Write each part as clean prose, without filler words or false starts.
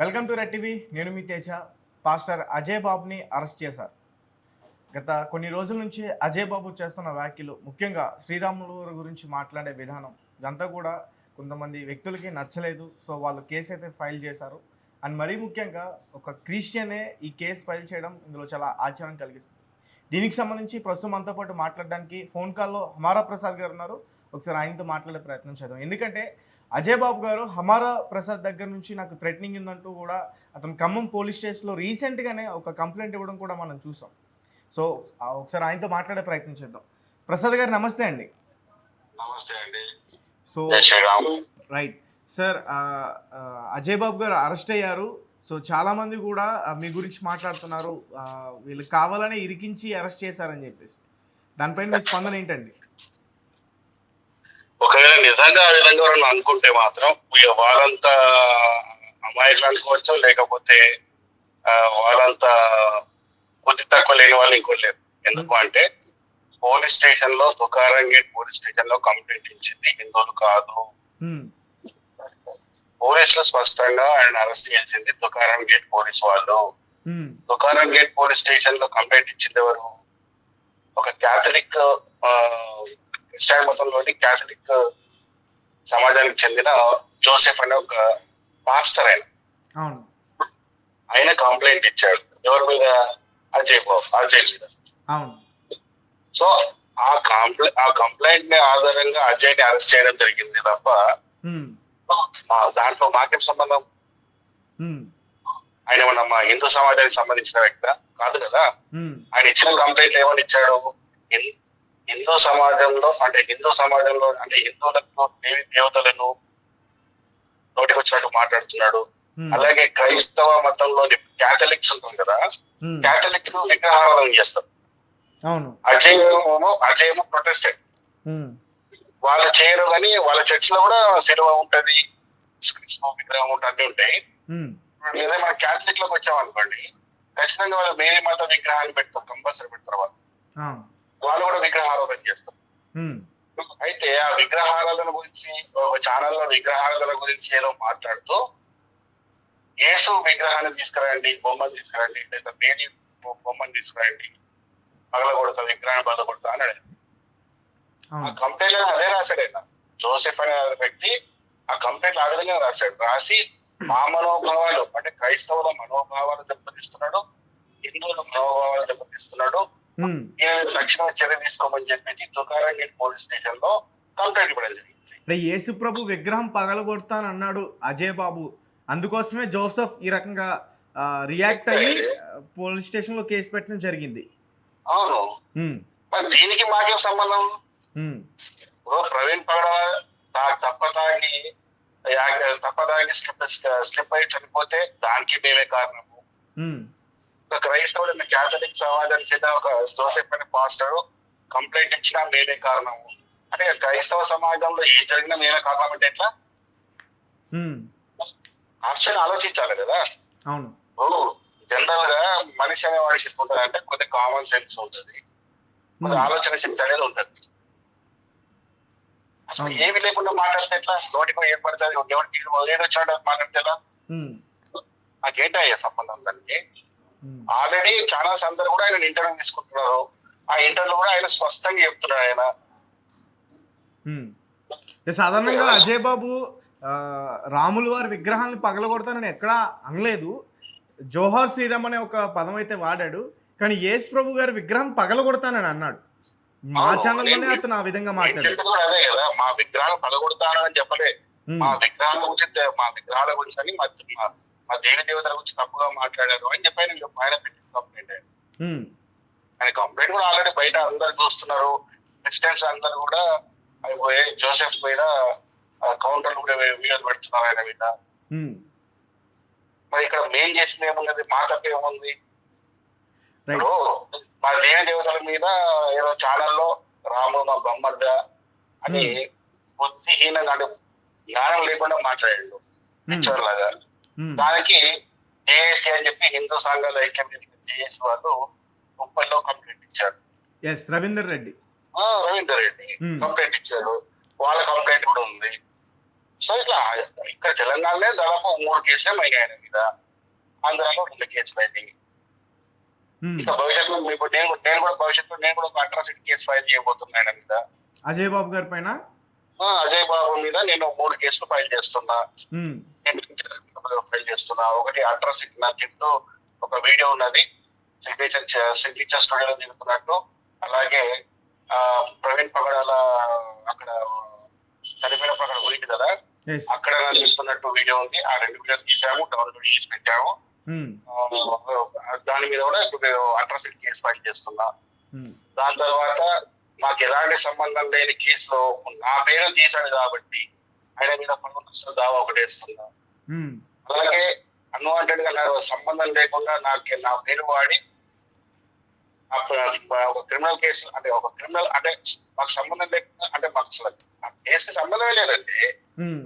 Welcome to red TV. నేను మీ Teja. Pastor Ajay బాబుని arrest చేశారు. గత కొన్ని రోజుల నుంచి అజయ్ బాబు చేస్తున్న వ్యాఖ్యలు, ముఖ్యంగా శ్రీరాములు గురించి మాట్లాడే విధానం, ఇదంతా కూడా కొంతమంది వ్యక్తులకి నచ్చలేదు. సో వాళ్ళు కేసు అయితే ఫైల్ చేశారు. అండ్ మరీ ముఖ్యంగా ఒక క్రిస్టియనే ఈ కేసు ఫైల్ చేయడం ఇందులో చాలా ఆశ్చర్యం కలిగిస్తుంది. దీనికి సంబంధించి ప్రస్తుతం మనతో పాటు మాట్లాడడానికి ఫోన్ కాల్లో హమారా ప్రసాద్ గారు ఉన్నారు. ఒకసారి ఆయనతో మాట్లాడే ప్రయత్నం చేద్దాం. ఎందుకంటే అజయ్ బాబు గారు హమారా ప్రసాద్ దగ్గర నుంచి నాకు థ్రెటనింగ్ ఉందంటూ కూడా అతను ఖమ్మం పోలీస్ స్టేషన్లో రీసెంట్గానే ఒక కంప్లైంట్ ఇవ్వడం కూడా మనం చూసాం. సో ఒకసారి ఆయనతో మాట్లాడే ప్రయత్నం చేద్దాం. ప్రసాద్ గారు నమస్తే అండి. నమస్తే అండి. సో రైట్ సార్, అజయ్ బాబు గారు అరెస్ట్ అయ్యారు. సో చాలామంది కూడా మీ గురించి మాట్లాడుతున్నారు, వీళ్ళు కావాలనే ఇరికించి అరెస్ట్ చేశారని చెప్పేసి. దానిపైన మీ స్పందన ఏంటండి? ఒకవేళ నిజంగా ఆ విధంగా ఎవరన్నా అనుకుంటే మాత్రం వాళ్ళంతా అమాయకులు అనుకోవచ్చు, లేకపోతే వాళ్ళంతా బుద్ధి తక్కువ లేని వాళ్ళు ఇంకోటి లేదు. ఎందుకు అంటే పోలీస్ స్టేషన్ లో, తుకారం గేట్ పోలీస్ స్టేషన్ లో కంప్లైంట్ ఇచ్చింది హిందువులు కాదు. పోలీసులు స్పష్టంగా ఆయన అరెస్ట్ చేసింది తుకారం గేట్ పోలీస్ వాళ్ళు. తుకారం గేట్ పోలీస్ స్టేషన్ లో కంప్లైంట్ ఇచ్చింది ఎవరు? ఒక క్యాథలిక్, క్రిస్టియన్ మతంలోని క్యాథలిక్ సమాజానికి చెందిన జోసెఫ్ అనే ఒక పాస్టర్. ఆయన కంప్లైంట్ ఇచ్చాడు. ఎవరి మీద? అజయ్ మీద. సో ఆ కంప్లైంట్ ని ఆధారంగా అజయ్ ని అరెస్ట్ చేయడం జరిగింది తప్ప దాంట్లో మాకేం సంబంధం? ఆయన మన హిందూ సమాజానికి సంబంధించిన వ్యక్తి కాదు కదా. ఆయన ఇచ్చిన కంప్లైంట్ ఏమని ఇచ్చాడు? హిందూ సమాజంలో అంటే హిందువులకు దేవతలను నోటికి వచ్చినట్టు మాట్లాడుతున్నాడు. అలాగే క్రైస్తవ మతంలోని క్యాథలిక్స్ ఉంటుంది కదా, క్యాథలిక్స్ విగ్రహారాధన చేస్తారు. అజయ్ ప్రొటెస్టెంట్, వాళ్ళు చేయరు కానీ వాళ్ళ చర్చ్ లో కూడా సిలువ ఉంటది, విగ్రహం ఉంటుంది, అన్ని ఉంటాయి. లేదా మన క్యాథలిక్ లోకి వచ్చామనుకోండి, ఖచ్చితంగా వాళ్ళు మేరీ మాత విగ్రహాన్ని పెడతారు, కంపల్సరీ పెడతారు. వాళ్ళు కూడా విగ్రహారాధన చేస్తారు. అయితే ఆ విగ్రహారాధన గురించి ఒక ఛానల్లో విగ్రహారాధన గురించి ఏదో మాట్లాడుతూ యేసు విగ్రహాన్ని తీసుకురండి, బొమ్మను తీసుకురండి, లేదా మేరీ బొమ్మను తీసుకురండి, పగలగొడతా, విగ్రహాన్ని బలగొడతా అన్నాడు. ఆ కంప్లైంట్ అదే రాశాడు. ఆయన జోసెఫ్ అనే వ్యక్తి ఆ కంప్లైంట్ ఆ విధంగా రాశాడు. రాసి మా మనోభావాలు అంటే క్రైస్తవుల మనోభావాలు దెబ్బతీస్తున్నాడు, హిందువుల మనోభావాలు దెబ్బతీస్తున్నాడు, తక్షణ చర్య తీసుకోమని చెప్పి తుకారం గేట్ పోలీస్ స్టేషన్ లో కంప్లైంట్ ఇవ్వడం జరిగింది. యేసు ప్రభు విగ్రహం పగలగొడతాను అన్నాడు అజయ్ బాబు. అందుకోసమే జోసెఫ్ ఈ రకంగా రియాక్ట్ అయ్యి పోలీస్ స్టేషన్ లో కేసు పెట్టడం జరిగింది. అవును, మరి దీనికి మాకేం సంబంధం? ప్రవీణ్ పగడ తప్పదాగి స్లిప్ అయి చనిపోతే దానికి మేమే కారణము. ఒక క్రైస్తవుడు క్యాథలిక్ సమాజానికి చెందిన ఒక జోసెఫ్ అనే పాస్టర్ కంప్లైంట్ ఇచ్చినా మేమే కారణము అంటే క్రైస్తవ సమాజంలో ఏం జరిగినా మేమే కారణం అంటే ఎట్లా? ఆశ్చర్యం ఆలోచించాలి కదా. జనరల్ గా మనిషి అనే వాడికి ఉంటుంది అంటే కొద్ది కామన్ సెన్స్ ఉంటుంది, కొద్ది ఆలోచన శక్తి అనేది ఉంటుంది. అసలు ఏమి లేకుండా మాట్లాడితే ఎట్లా? నోటికి ఏర్పడుతుంది, ఎవరికి ఏదొచ్చాడు మాట్లాడితే ఎలా? నాకేంటయ్యా సంబంధం దానికి? ఆల్రెడీ ఛానల్స్ అందరూ కూడా ఆయన ఇంటర్వ్యూ తీసుకుంటున్నారు. ఆ ఇంటర్వ్యూ కూడా ఆయన స్పష్టంగా చెప్తున్నారు. ఆయన సాధారణంగా అజయ్ బాబు రాములు వారి విగ్రహాన్ని పగలగొడతానని ఎక్కడా అనలేదు. జోహార్ శ్రీరామ్ అనే ఒక పదం అయితే వాడాడు, కానీ యేసు ప్రభు గారి విగ్రహం పగలగొడతానని అన్నాడు. మా ఛానల్లోనే అతను ఆ విధంగా మాట్లాడాడు. అదే కదా, మా విగ్రహాలు పగలగొడతానని చెప్పలే. మా విగ్రహాల గురించి అని మా దేవి దేవతల గురించి తప్పుగా మాట్లాడారు అని చెప్పి ఆయన పెట్టిన కంప్లైంట్. ఆయన కంప్లైంట్ కూడా ఆల్రెడీ బయట అందరు చూస్తున్నారు. క్రిస్టియన్స్ అందరు కూడా జోసెఫ్ మీద కౌంటర్లు కూడా వీడియోలు పెడుతున్నారు ఆయన మీద. మరి ఇక్కడ మేం చేసింది ఏమున్నది? మా తప్ప ఏముంది? ఇప్పుడు మా దేవి దేవతల మీద ఏదో ఛానల్లో రాము మా బొమ్మర్ద అని బుద్ధిహీనంగా అంటే జ్ఞానం లేకుండా మాట్లాడాడు పిక్చర్ లాగా. దానికి జేఏసీ అని చెప్పి హిందూ సంఘాల ఐక్యం జేఏసీ వాళ్ళు ముప్పైలో కంప్లైంట్ ఇచ్చారు. రవీందర్ రెడ్డి కంప్లైంట్ ఇచ్చారు. వాళ్ళ కంప్లైంట్ కూడా ఉంది. సో ఇట్లా ఇక్కడ తెలంగాణలో దాదాపు 3 కేసులే మైనాయి ఆయన మీద, ఆంధ్రాలో 2 కేసులు అయినాయి. ఇక భవిష్యత్తులో ఇప్పుడు నేను కూడా భవిష్యత్తులో నేను కూడా ఒక అట్రాసిటీ కేసు ఫైల్ చేయబోతున్నా ఆయన మీద. అజయ్ బాబు గారి పైన అజయ్ బాబు మీద నేను 3 కేసులు ఫైల్ చేస్తున్నా. ఒకటి అట్రాసిటీ నా చెప్తూ ఒక వీడియో ఉన్నది, సిగ్నేచర్ స్టూడియోలో దిగుతున్నట్టు. అలాగే ప్రవీణ్ పగడాల అక్కడ చనిపోయినప్పుడు అక్కడ పోయింది కదా, అక్కడ చెప్తున్నట్టు వీడియో ఉంది. ఆ 2 వీడియోలు తీసాము, డౌన్లోడ్ చేసి పెట్టాము. దాని మీద కూడా ఇప్పుడు అట్రాసిటీ కేసు ఫైల్ చేస్తున్నా. దాని తర్వాత మాకు ఎలాంటి సంబంధం లేని కేసులో నా పేరు తీశాడు కాబట్టి ఆయన మీద 10 లక్షల దావా ఒకటి వేస్తున్నా. అలాగే అన్వాంటెడ్ గా నాకు సంబంధం లేకుండా నా పేరు వాడి ఒక క్రిమినల్ కేసు అంటే మాకు సంబంధం లేకుండా, అంటే మాకు అసలు కేసు సంబంధమే లేదంటే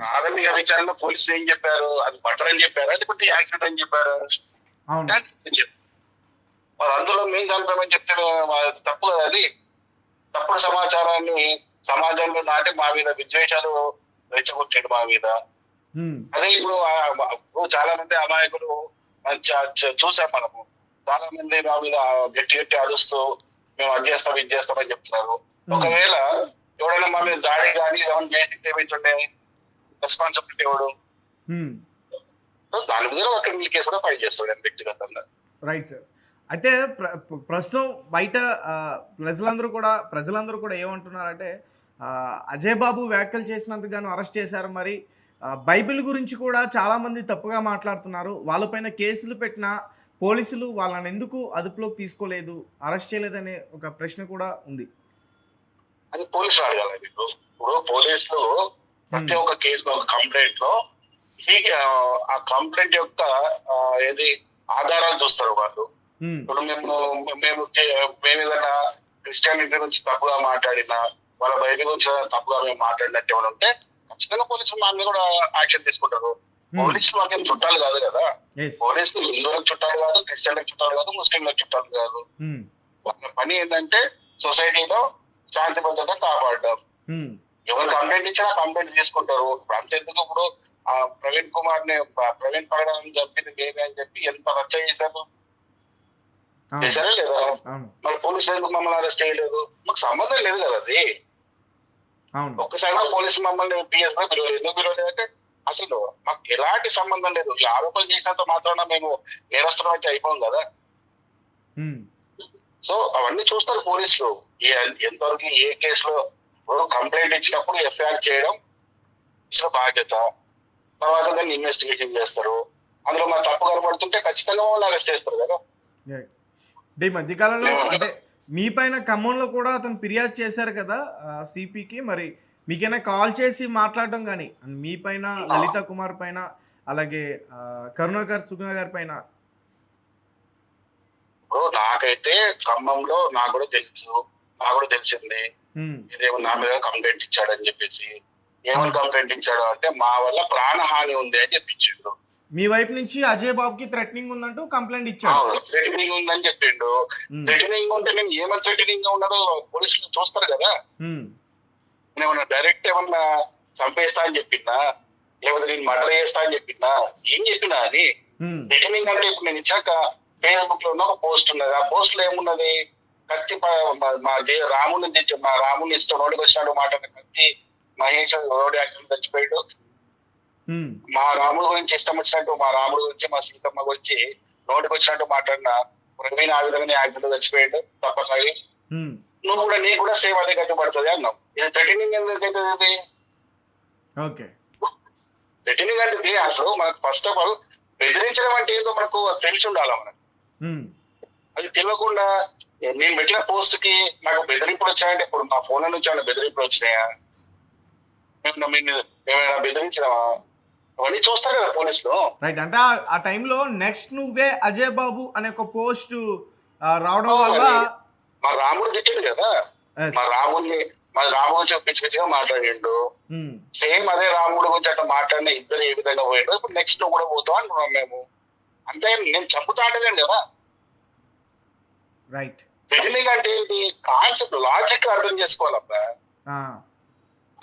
ప్రాథమిక విచారణలో పోలీసులు ఏం చెప్పారు, అది మర్డర్ అని చెప్పారా లేకపోతే యాక్సిడెంట్ అని చెప్పారు? మరి అందులో మేము చనిపోయామని చెప్తే తప్పు కదా. అది తప్పుడు సమాచారాన్ని సమాజంలో నాటి మా మీద విద్వేషాలు రెచ్చగొట్టాడు మా మీద. అదే ఇప్పుడు చాలా మంది అమాయకులు చూసాం మనము, చాలా మంది మా మీద గట్టి అరుస్తూ మేము అది చేస్తాం ఇది చేస్తామని చెప్తున్నారు. ఒకవేళ ఎవడైనా మా మీద దాడి కానీ ఏమైనా చేసి ఏమించుండే రెస్పాన్సిబిలిటీ ఎవడు? దాని మీద ఒక క్రిమినల్ కేసు కూడా ఫైల్ చేస్తాడు వ్యక్తిగతంగా. Right sir. అయితే ప్రస్తుతం బయట ప్రజలందరూ కూడా ఏమంటున్నారంటే అజయ్ బాబు వ్యాఖ్యలు చేసినందుకు గాను అరెస్ట్ చేశారు. మరి బైబిల్ గురించి కూడా చాలామంది తప్పుగా మాట్లాడుతున్నారు. వాళ్ళపైన కేసులు పెట్టిన పోలీసులు వాళ్ళని ఎందుకు అదుపులోకి తీసుకోలేదు, అరెస్ట్ చేయలేదనే ఒక ప్రశ్న కూడా ఉంది. అది పోలీసులు అడగాలి. ఇప్పుడు పోలీసులు ప్రతి ఒక్క కేసు ఒక కంప్లైంట్ లో ఆ కంప్లైంట్ యొక్క ఏది ఆధారాలు చూస్తారు వాళ్ళు. ఇప్పుడు మేము ఏదైనా క్రిస్టియానిటీ గురించి తప్పుగా మాట్లాడినా, వాళ్ళ బైబిల్ గురించి తప్పుగా మేము మాట్లాడినట్టు ఏమైనా ఉంటే ఖచ్చితంగా పోలీసులు మా మీద కూడా యాక్షన్ తీసుకుంటారు. పోలీసులు మాకేం చుట్టాలు కాదు కదా, పోలీసులు హిందువులకు చుట్టాలు కాదు, క్రిస్టియన్లకు చుట్టాలు కాదు, ముస్లింలకు చుట్టాలు కాదు. వాళ్ళ పని ఏంటంటే సొసైటీలో శాంతి భద్రత కాపాడడం. ఎవరు కంప్లైంట్ ఇచ్చినా కంప్లైంట్ తీసుకుంటారు. అంతెందుకు ఇప్పుడు ప్రవీణ్ పగడాలని చంపింది మేమే అని చెప్పి ఎంత రచ్చ చేశారు చేశారా లేదా? మరి పోలీసులు ఎందుకు మమ్మల్ని అరెస్ట్ చేయలేదు? మాకు సంబంధం లేదు కదా అది. ఒక్కసారి పోలీసులు మమ్మల్ని పిఎస్ లో పిలవలేదు. ఎందుకు పిలవలేదంటే అసలు మాకు ఎలాంటి సంబంధం లేదు. ఈ ఆరోపణలు చేసినంత మాత్రాన మేము నేరస్తులం అయితే అయిపోం కదా. సో అవన్నీ చూస్తారు పోలీసులు. ఎంతవరకు ఏ కేసులో కంప్లైంట్ ఇచ్చినప్పుడు ఎఫ్ఐఆర్ చేయడం బాధ్యత. తర్వాత దాన్ని ఇన్వెస్టిగేషన్ చేస్తారు. అందులో మా తప్పు కనబడుతుంటే ఖచ్చితంగా వాళ్ళు అరెస్ట్ చేస్తారు కదా. ఈ మధ్యకాలంలో అంటే మీ పైన ఖమ్మంలో కూడా అతను ఫిర్యాదు చేశారు కదా సిపికి. మరి మీకైనా కాల్ చేసి మాట్లాడడం కానీ మీ పైన, లలిత కుమార్ పైన, అలాగే కరుణాకర్ సుగుణ గారి పైన? నాకైతే ఖమ్మంలో నాకు కూడా తెలిసింది ఇదేమో నా మీద కంప్లైంట్ ఇచ్చాడని చెప్పేసి. ఏమని కంప్లైంట్ ఇచ్చాడు అంటే మా వల్ల ప్రాణహాని ఉంది అని చెప్పించిండు. మీ వైపు నుంచి అజయ్ బాబుకి థ్రెటనింగ్ ఉందంటూ కంప్లైంట్ ఇచ్చాడు. థ్రెటనింగ్ ఉందని చెప్పిండు. థ్రెటనింగ్ ఉంటే నేను ఏమైనా థ్రెటనింగ్ ఉన్నదో పోలీసులు చూస్తారు కదా. నేనేమన్నా డైరెక్ట్ ఏమన్నా చంపేస్తా అని చెప్పినా, లేకపోతే నేను మర్డర్ చేస్తా అని చెప్పినా, ఏం చెప్పినా అని. థ్రెటనింగ్ అంటే ఇప్పుడు నేను ఇచ్చాక ఫేస్బుక్ లో ఉన్న ఒక పోస్ట్ ఉన్నది. ఆ పోస్ట్ లో ఏమున్నది, కత్తి మా రాముని ఇష్టం నోటికి వచ్చినట్టు మాట్లాడిన కత్తి మహేష్ రోడ్ యాక్సిడెంట్ చచ్చిపోయాడు. మా రాముడి గురించి ఇష్టం వచ్చినట్టు, మా రాముడి గురించి మా సీతమ్మ గురించి నోటికి వచ్చినట్టు మాట్లాడిన ప్రవీణ్ ఆ విధంగా యాక్సిడెంట్ చచ్చిపోయాడు తప్పకాయి. నీకు కూడా సేమ్ అదే గతి పడుతుంది అన్నావు. ఇది థ్రెటనింగ్ ఎందుకంటే థ్రెటనింగ్ అంటే అసలు మనకు ఫస్ట్ ఆఫ్ ఆల్ బెదిరించడం అంటే ఏదో మనకు తెలిసి ఉండాలి. మనకు అది తెలియకుండా నేను పెట్టిన పోస్ట్ కి నాకు బెదిరింపులు వచ్చాయంటే, ఇప్పుడు మా ఫోన్ నుంచి ఏమైనా బెదిరింపులు వచ్చినాయా, ఏమైనా బెదిరించినావా, అవన్నీ చూస్తారు కదా పోలీసులు. రైట్. అంటే ఆ టైంలో నెక్స్ట్ నువ్వే అజయ్ బాబు అనే ఒక పోస్ట్ రావడం వల్ల మా రాముడు తిట్టాడు కదా, మా రాముడు పిచ్చిగా మాట్లాడిండు. సేమ్ అదే రాముడు గురించి అట్లా మాట్లాడిన ఇద్దరు ఏ విధంగా పోయిండు. ఇప్పుడు నెక్స్ట్ నువ్వు కూడా పోతావు అంటున్నాం మేము. అంటే నేను చంపుతా అంటలేను కదా. రైట్. థ్రెటనింగ్ అంటే ఏంటి, కాన్సెప్ట్ లాజిక్ అర్థం చేసుకోవాలబ్బా.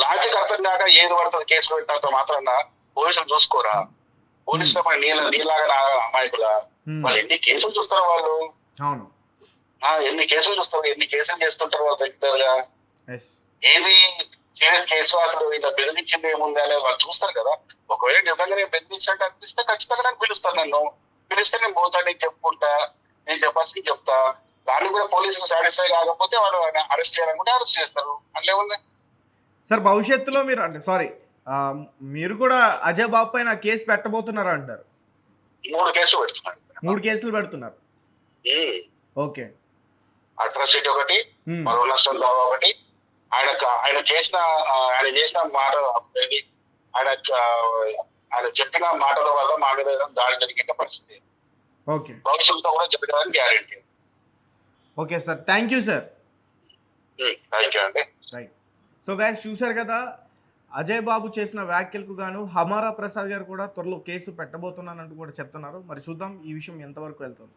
లాజిక్ అర్థం కాక ఏది పడుతుంది కేసు పెట్టినంత మాత్రాన పోలీసులు చూసుకోరా? పోలీసులు మన నీలాగా అమాయకుల వాళ్ళు ఎన్ని కేసులు చూస్తారు వాళ్ళు? అవును, ఎన్ని కేసులు చూస్తారు, ఎన్ని కేసులు చేస్తుంటారు వాళ్ళు రెగ్యులర్ గా. ఎస్, ఏది సీరియస్ కేసు అసలు ఇలా బెదిరించింది ఏముంది అనేది వాళ్ళు చూస్తారు కదా. ఒకవేళ నిజంగా నేను బెదిరించినట్టు అనిపిస్తే ఖచ్చితంగా నేను పిలుస్తాను. నన్ను పిలిస్తే నేను పోతా, నీకు చెప్పుకుంటా, నేను చెప్పాల్సింది చెప్తా. దాన్ని కూడా పోలీసులు సాటిస్ఫై కాకపోతే వాళ్ళు అరెస్ట్ చేయాలనుకుంటే అరెస్ట్ చేస్తారు. అందులో ఉంది. సార్ భవిష్యత్తులో మీరు అంటే సారీ మీరు కూడా అజయ్ బాబు పైన కేసు పెట్టబోతున్నారా అంటారు? 3 కేసులు పెడుతున్నాడు. 3 కేసులు పెడుతున్నారు. ఓకే, అట్రాసిటీ ఒకటి, మరో నష్టం దావా ఒకటి, ఆయన చేసిన మాట, ఆయన చెప్పిన మాటల వల్ల మా మీద దాడి జరిగే పరిస్థితి ఓకే, భవిష్యత్తులో కూడా జరగడానికి guarantee. Okay sir, thank you sir. Thank you అండి. రైట్. సో గైస్ చూశారు కదా, అజయ్ బాబు చేసిన వ్యాఖ్యలకు గాను హమారా ప్రసాద్ గారు కూడా త్వరలో కేసు పెట్టబోతున్నానంటూ కూడా చెప్తున్నారు. మరి చూద్దాం ఈ విషయం ఎంతవరకు వెళ్తుంది.